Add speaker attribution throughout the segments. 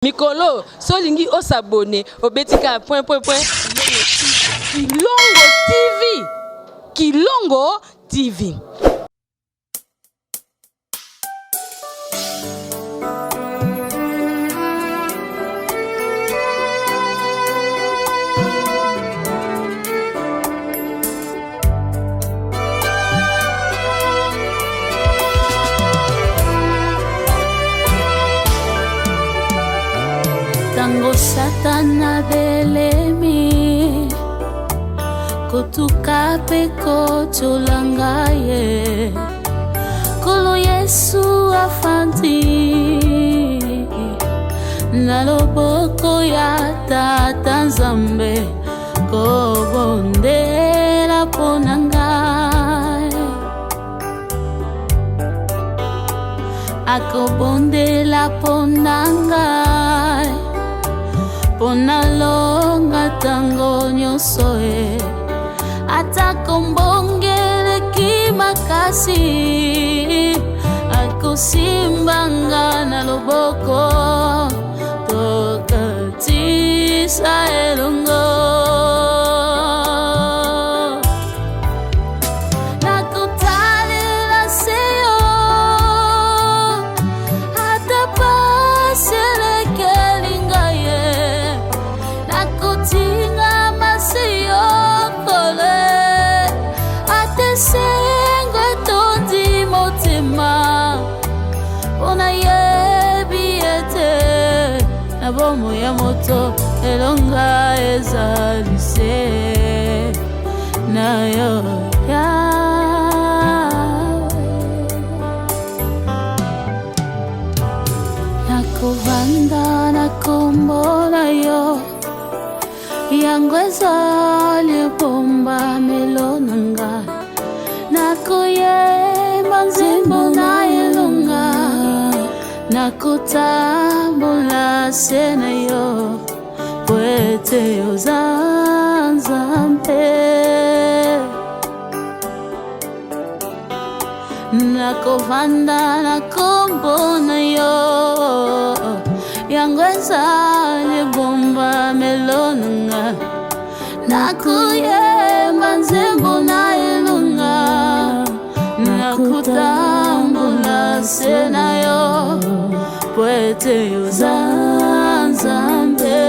Speaker 1: Mikolo, solingi o s'abonner au betika point. Kilongo TV. Kilongo TV.
Speaker 2: Tango satana belemi kotuka peko cholangaye kolo Yesu afandi na loboko ya Tata Nzambe kobondela ponangaye akobondela ponangaye pona longa tango nyosoe atakombongele kimakasi akosimbanga na loboko tokatisa elongo bomo ya moto elonga ezalise na yo ya nakovanda na kombo na yo yango ezali bomba melonanga nakoyemba nzembo na elonga nakutambola sena yo kwete yo Nzambe nakovanda na kombo na yo yango ezali bomba melonanga nakuyemba nzembo na elonga nakutambola sena yo kwete yo Nzambe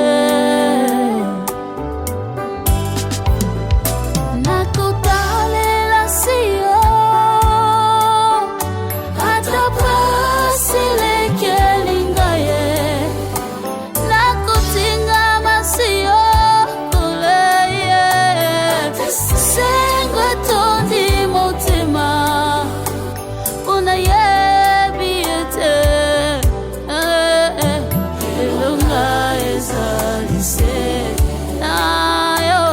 Speaker 2: nakutalela siyo atapasilikelingaye nakutinga masiyo kuleye sengwe tondi motema una yebiete elonga ezalise nayo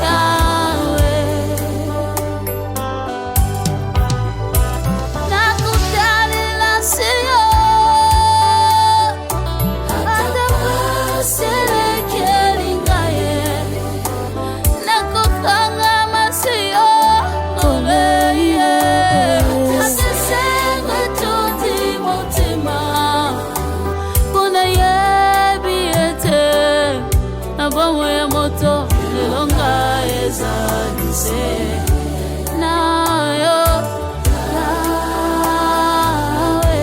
Speaker 2: yawe nakutalela siyo atapaselekelingaye nakukanga masiyo koleye atesengwe tuti motima kuna yebiete na bomo ya moto elonga ezalise nayo yawe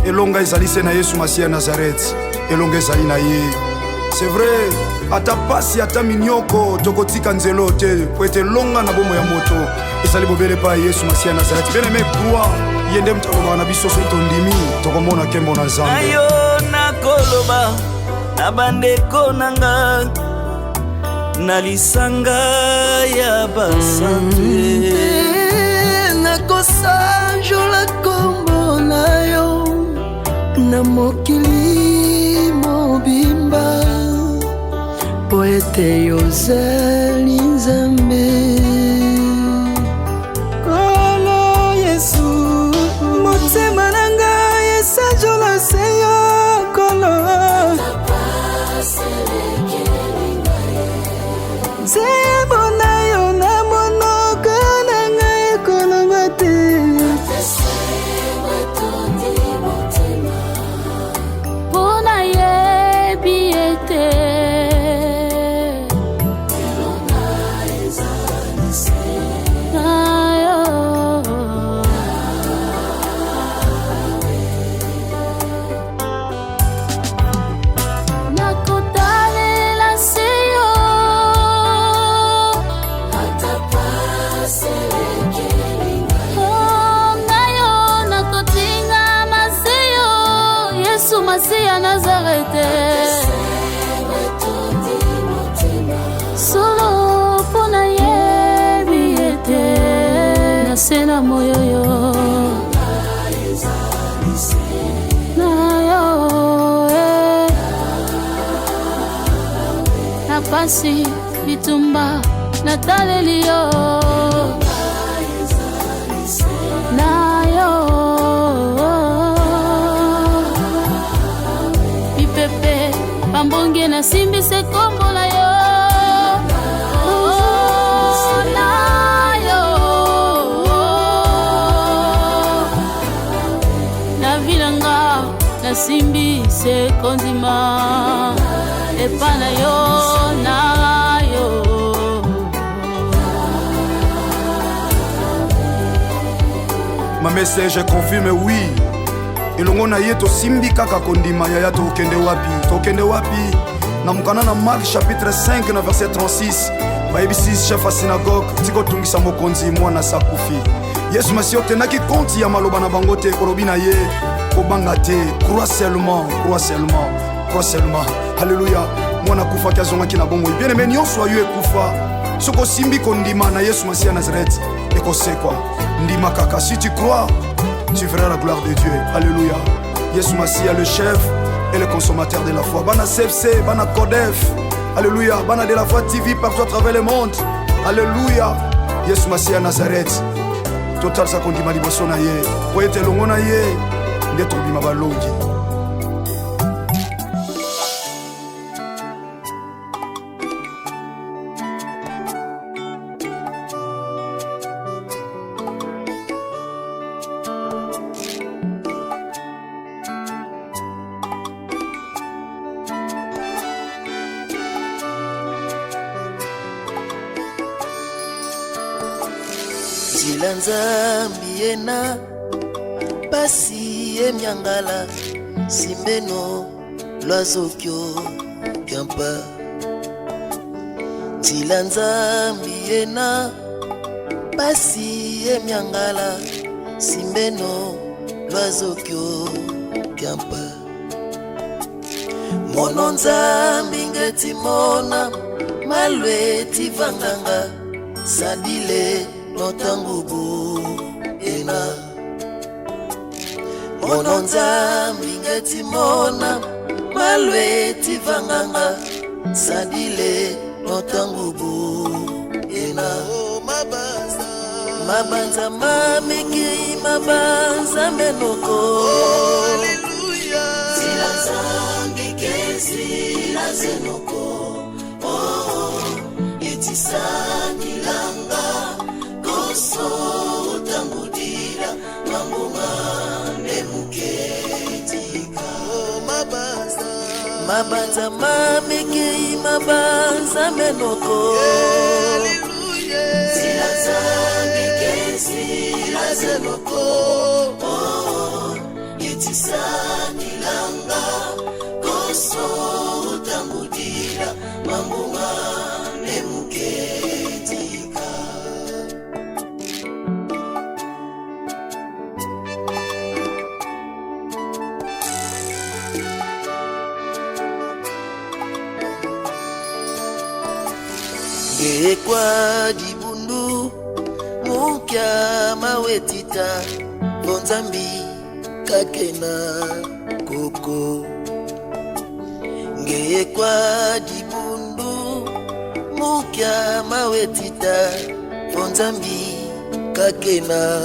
Speaker 3: elonga ezalise na Yesu Masiya Nazareth elonga ezali na ye. C'est vrai, ata pasi ata minyoko tokotika nzelo te po ete longa na bomo ya moto ezali bobele pa Yesu Masiya Nazareth. Bien aimé croix yende mutaloba na biso so tondimi tokomona kembo na Nzambe.
Speaker 4: Ayo nakoloba na bandeko nanga na lisanga ya basantu
Speaker 5: nakosanjola kombo na yo na mokili mobimba po ete yo ozali Nzambe kolo Yesu motema na ngai esanjola se yo kolo nzembo na yo na monoko na ngai kolonga te
Speaker 2: Masia Nazarete solo pona yebi ete na sena moyoyo na yo na pasi bitumba na talelio na yo pipepe pambonge na simbi se kombo na yo na yo na vilanga na simbi se kondima epa na yo na yo.
Speaker 3: Ma message confirme oui. Elongo na ye to simbi kaka kondima yaya to kende wapi na mukana na Marc chapitre 5 na verset 36 bayebisi chef a synagogue tiko tungisa mokonzi mwana sakufi Yesu Masio tenaki konti ya maloba na bango te kolobi na ye kobanga te crois seulement Alléluia mwana kufa kiazongaki na bongo bien aimé nyonso ayo ekufa soko simbi kondima na Yesu Masio Nazareth ekosekwa ndima kaka si tu crois tu verras la gloire de Dieu. Alléluia. Yesu Massia le chef et le consommateur de la foi. Bana CFC, Bana Kodef. Alléluia. Bana de la foi TV partout à travers le monde. Alléluia. Yesu Massia Nazareth. Total sa kondima liboso na ye. Poete longo na ye. Ndeto bima balongi.
Speaker 6: Zilanzambi ena pasi emyangala simbeno lwazokyo kyampa Zilanzambi ena pasi emyangala simbeno lwazokyo kyampa Mononzambi ngeti mona malweti vanganga sadile notangubu ena Mononzambi ngeti mona malweti vanganga sadile notangubu ena mabanza mamiki mabanza menoko Hallelujah Zilanzambi kesi la zenoko Itisani langa Koso utangudira Mambunga nemuketika Mabanza mamiki mabanza menoko Zilanzambi kesi la zenoko Itisani langa Koso utangudira Mambunga nemuketika Gekwa dibundu mukya mawetita Bonzambi kakena koko Gekwa dibundu mukya mawetita Bonzambi kakena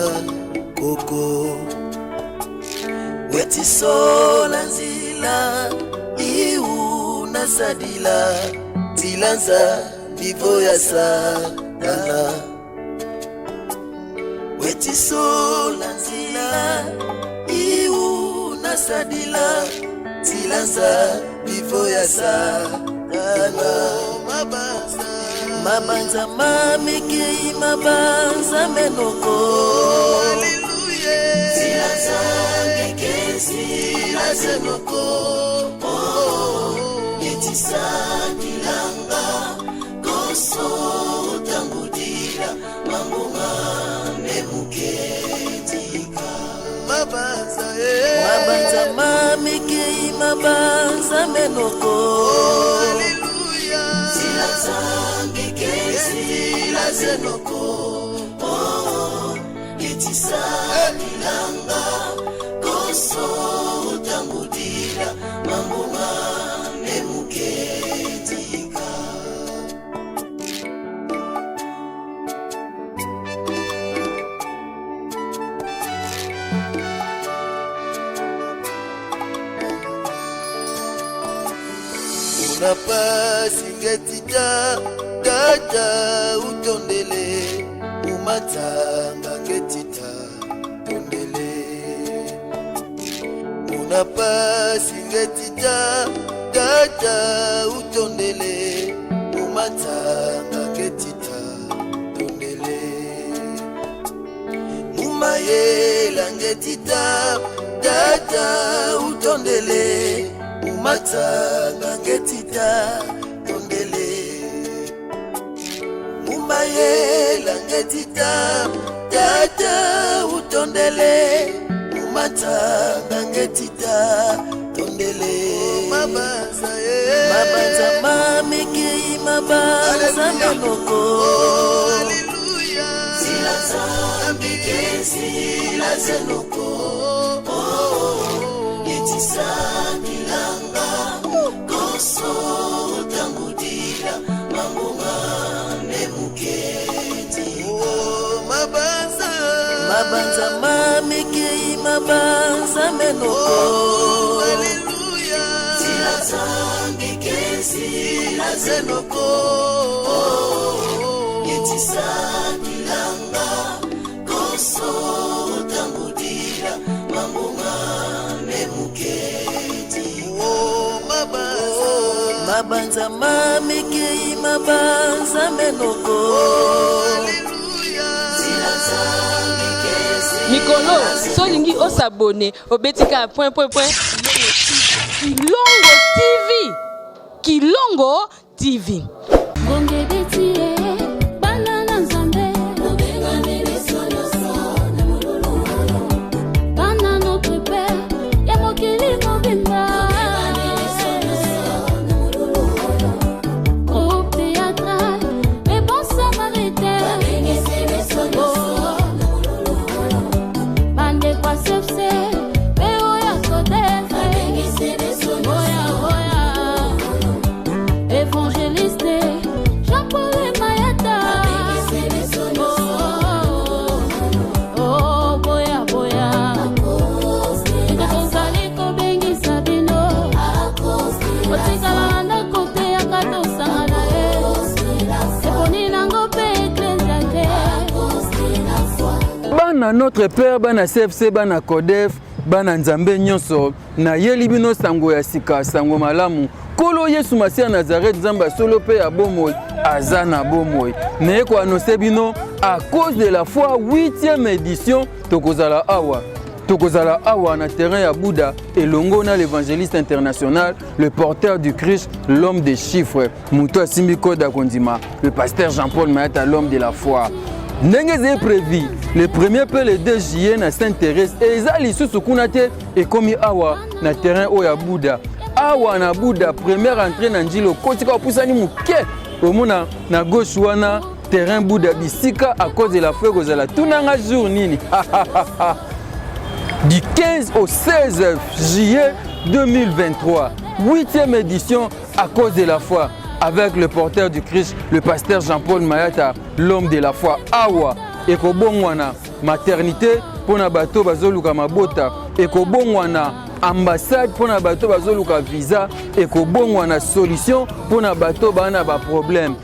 Speaker 6: koko Wetisola nzila iu nasadila Tilanza vivo ya satana Wetisola nzila iu nasadila Tilanza vivo ya satana Mabanza mamiki mabanza menoko Hallelujah Tilanza ngekezi la zenoko Itisani langa Koso utangudira Mambunga nemuketika Mabanza mamiki imabanza menoko Silazange kesi lazenoko Itisa kilanga Koso utangudira Mambunga nemuketika Unapasi ngetita Dada utondele Umatanga ngetita Tondele Unapasi ngetita Dada utondele Umatanga ngetita Tondele Mumayela ngetita Dada utondele Umatanga ngetita Tondele Mumayela ngetita Dada utondele Umatanga ngetita Tondele Mabanza Mabanza mamiki mabanza menoko Haleluya Silazambi kesi lazenoko Itisa kilanga Koso utangudira Mambunga nemuketi Mabanza Mabanza mamiki mabanza menoko Haleluya Silazange kesi lazenoko Itisa kilanga Koso utangudira Mambunga nemuketi Mabanza mamiki mabanza menoko Haleluya Silazange kesi
Speaker 1: Mikolo, solingi osabone, obetika point. Kilongo TV.
Speaker 2: Bonge betie, banana nzambe, obenga mele solo na mululu. Banana notre père, ya mokili mobimba. Groupe théâtral, les bons samaritains. Bande kwa sefse, beo ya kodef. Évangéliste Jean-Paul Mayata. Oh boya boya Ekazali kobengi sabino Otikala na kote ya kato sangana Eponi nango pe eklezia te
Speaker 7: Bana notre père, bana CFC, bana Codef, bana Nzambe nyonso na yeli bino sango ya sika sango malamu Kolo Yesu Masia Nazareth Zamba solo pe ya bomoi azana bomoi ne ko annoncer bino à cause de la foi 8e édition tokozala awa na terrain ya Bouddha et longo na l'évangéliste international le porteur du Christ l'homme des chiffres Muto Simbiko da Kondima le pasteur Jean-Paul Mayata l'homme de la foi. Ndenge zé prévu le premier peu le 2 juillet na Sainte-Thérèse et ezali susu kuna te et komi awa na terrain o ya Bouddha awa na Bouddha première entrée na njilo kotika opusani muke omona na gauche wana terrain Bouddha bisika à cause de la feu kozala tunanga jour nini du 15 au 16 juillet 2023 8e édition à cause de la foi avec le porteur du Christ, le pasteur Jean-Paul Mayata, l'homme de la foi. Awa, ekobongwana maternité pour na bato bazoluka mabota, ekobongwana ambassade pour na bato bazoluka visa, ekobongwana solution pour na bato bana ba problème.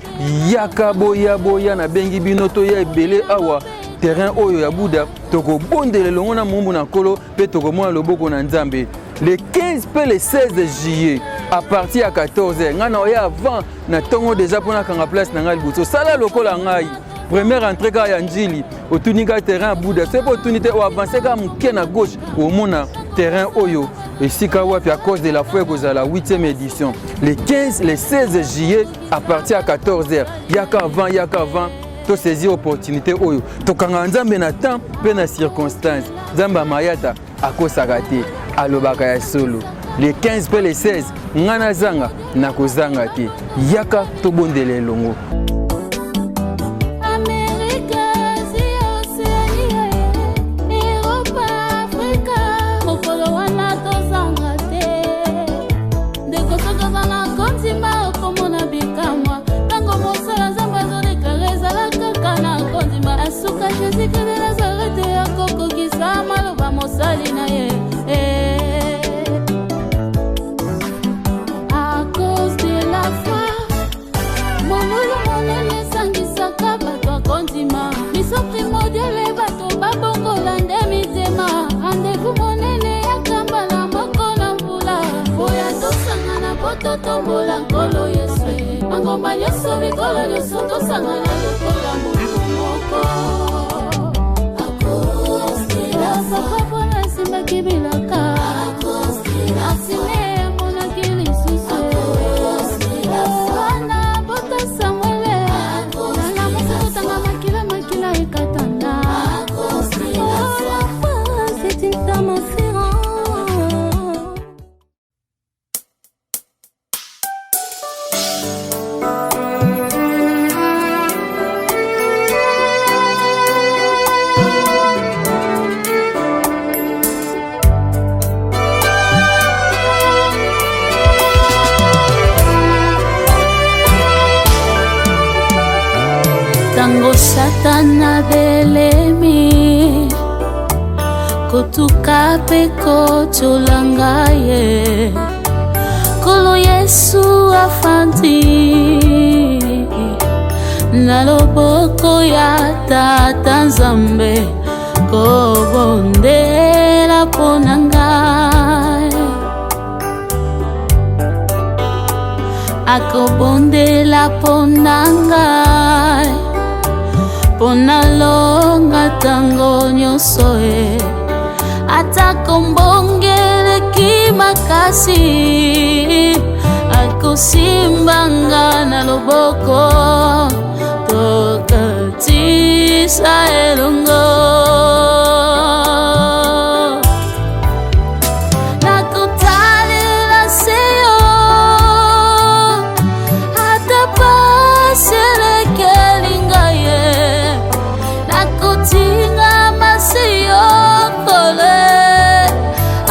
Speaker 7: Yaka boya boya na bengi binoto ya ebele awa terrain oyo ya Bouddha, toko bondele longo na mumbu na kolo pe toko mona loboko na Nzambe. Le 15 et le 16 juillet à partir à 14h ngana oya avant na tongo déjà pona kanga place na ngali buto sala lokola ngai première entrée ka ya njili otunika terrain Bouddha c'est pour tunité o avancer ka muke na gauche au mona terrain oyo et sika wapi à cause de la foi que la 8e édition le 15 le 16 juillet à partir à 14h yaka avant to saisir opportunité oyo to kanga Nzambe na temps pe na circonstance Nzamba Mayata akosaka te alobaka ya solo les 15 pe les 16 ngana zanga na kozanga te yaka tobondela elongo.
Speaker 2: À cause de la foi, mon monene sangisaka bato akondima miso primordial bato babongola nde mitema rendez-vous monene yakambala moko na mvula oya tosangana po totombola nkolo Yesu mangomba nyonso mikolo nyonso tosangana lokola motu moko. Tango satana belemi kotuka pe kotolanga ye kolo Yesu afandi na loboko ya Tata Nzambe kobondela ponanga akobondela ponanga pona longa tango nyonso atakombongeleki makasi akosimbanga na loboko tokatisa elongo nakotalela seyo atapaselekeli tinga masiyo kole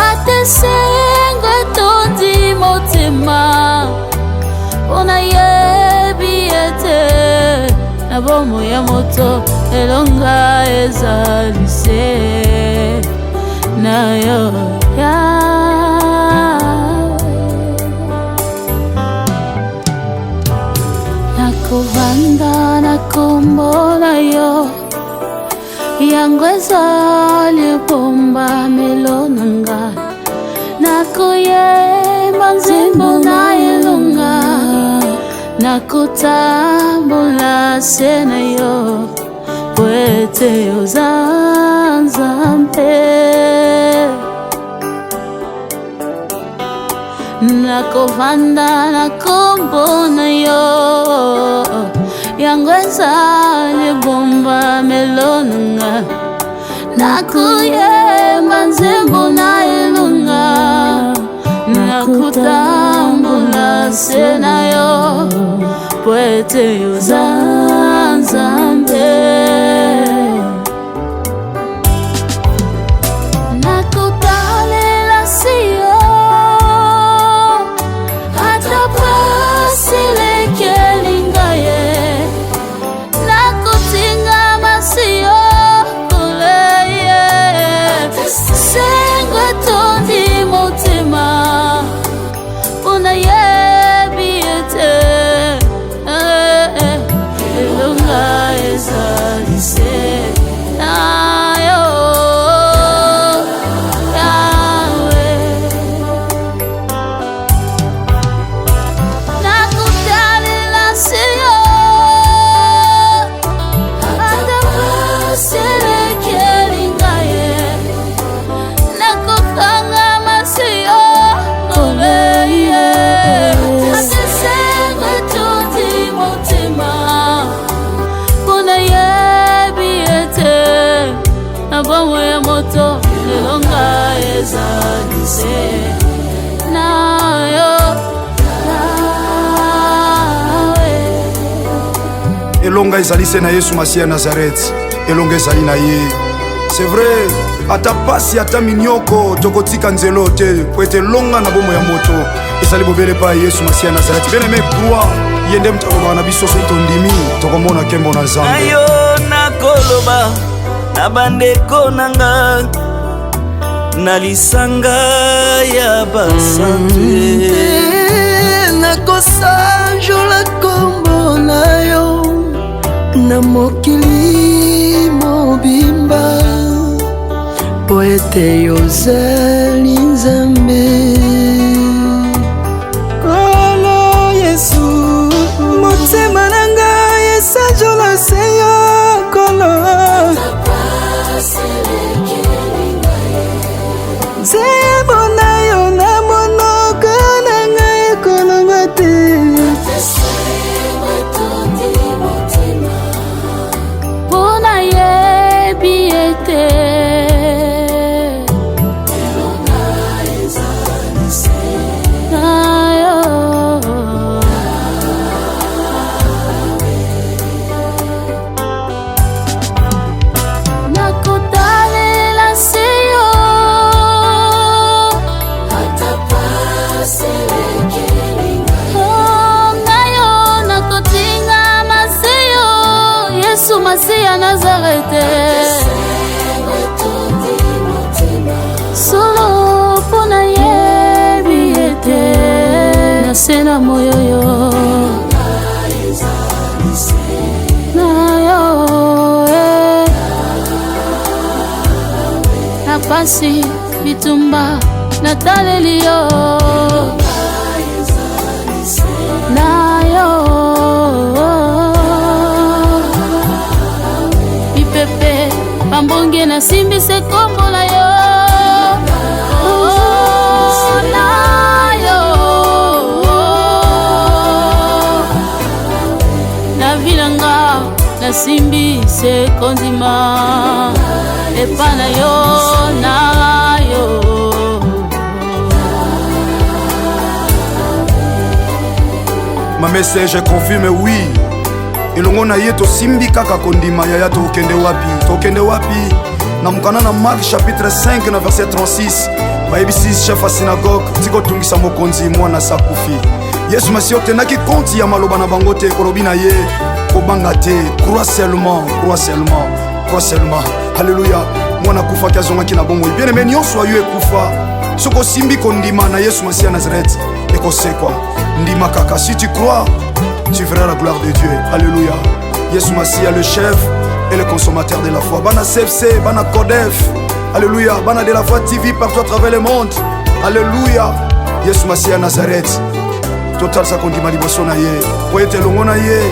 Speaker 2: atesengwe tondi motema ona yebiete na bomo ya moto elonga ezalise na yo ya nakovanda nakombola yo yango ezali bomba melonanga nakoyemba nzembo na elonga nakotambola se na yo po ete oza Nzambe nakovanda na kombo na yo yango ezali bomba melonanga nakuyemba nzembo na elonga nakutambola se na yo po ete oza Nzambe nakutalela siyo atapaselekeli ngaye nakotinga masiyo koleye sengwe tondi motema una yebi ete elonga ezali
Speaker 3: elonga ezali se na Yesu Masiya Nazareth, elonga ezali na ye. C'est vrai, ata pasi ata minyoko tokotika nzelo te po ete longa na bomo ya moto ezali bobele pa Yesu Masiya Nazareth. Bien aimé, croix yende mtakobaka na biso soki tondimi tokomona nkembo na Nzambe.
Speaker 4: Ayo nakoloba na bandeko nanga na lisanga ya basantu
Speaker 5: nakosanjola kombo na yo na mokili mobimba po ete yozali Nzambe. Kolo Yesu motema na ngai esanjola se yo kolo nzembo na yo na monoko na ngai ekoloba te.
Speaker 2: Mpona yebi ete Masiya Nazareth solo pona yebi ete nasena moyoyo na yo na pasi bitumba nataleli yo na yo Pambonge na simbi se kombo na yo na yo na vilanga na simbi se kondima epa na yo na yo.
Speaker 3: Ma message confirme oui. Elongo na ye tosimbi kaka kondima yaya tokende wapi na mukana na Marc chapitre 5 na verset 36 bayebisi chef ya synagogue tiko tungisa mokonzi mwana sakufi. Yesu Masiya otenaki konti ya maloba na bango te kolobi na ye kobanga te, crois seulement. Alléluia. Mwana kufa kiazongaki na bongo. Bien aimé, nyonso ayo ekufa soko simbi kondima na Yesu Masiya Nazareth ekosekwa ndima kaka. Si tu crois, tu verras la gloire de Dieu. Alléluia. Yesu Masiya, le chef et le consommateur de la foi. Bana CFC, Bana Kodef. Alléluia. Bana de la foi TV partout à travers le monde. Alléluia. Yesu Masiya Nazareth. Total sa kondima liboso na ye. Po ete longo na ye.